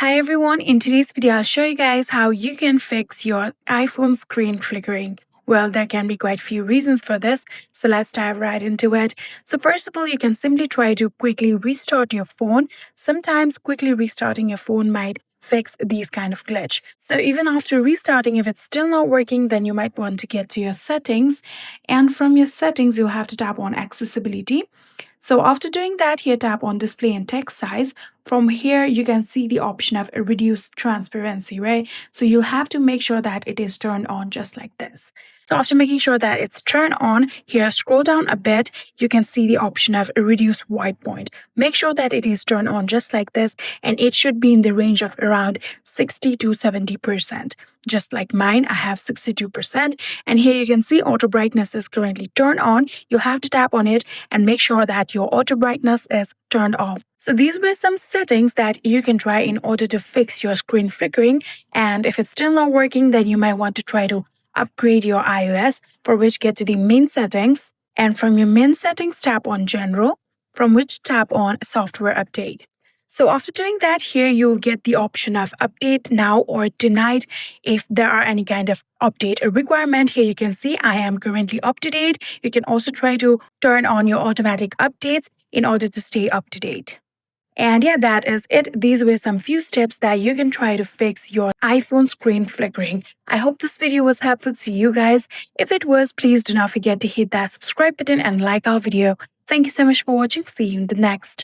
Hi everyone, in today's video I'll show you guys how you can fix your iPhone screen flickering. Well, there can be quite few reasons for this, so let's dive right into it. So first of all, you can simply try to quickly restart your phone. Sometimes quickly restarting your phone might fix these kind of glitch. So even after restarting, if it's still not working, then you might want to get to your settings, and from your settings you'll have to tap on accessibility. So after doing that, here tap on display and text size. From here, you can see the option of reduced transparency, right? So you have to make sure that it is turned on just like this. So after making sure that it's turned on, here scroll down a bit, you can see the option of reduce white point. Make sure that it is turned on just like this, and it should be in the range of around 60 to 70%. Just like mine, I have 62%. And here you can see auto brightness is currently turned on. You have to tap on it and make sure that your auto brightness is turned off. So these were some settings that you can try in order to fix your screen flickering. And if it's still not working, then you might want to try to upgrade your iOS, for which get to the main settings. And from your main settings, tap on general, from which tap on software update. So after doing that, here you'll get the option of update now or denied if there are any kind of update requirement. Here you can see I am currently up to date. You can also try to turn on your automatic updates in order to stay up to date. And yeah, that is it. These were some few steps that you can try to fix your iPhone screen flickering. I hope this video was helpful to you guys. If it was, please do not forget to hit that subscribe button and like our video. Thank you so much for watching. See you in the next.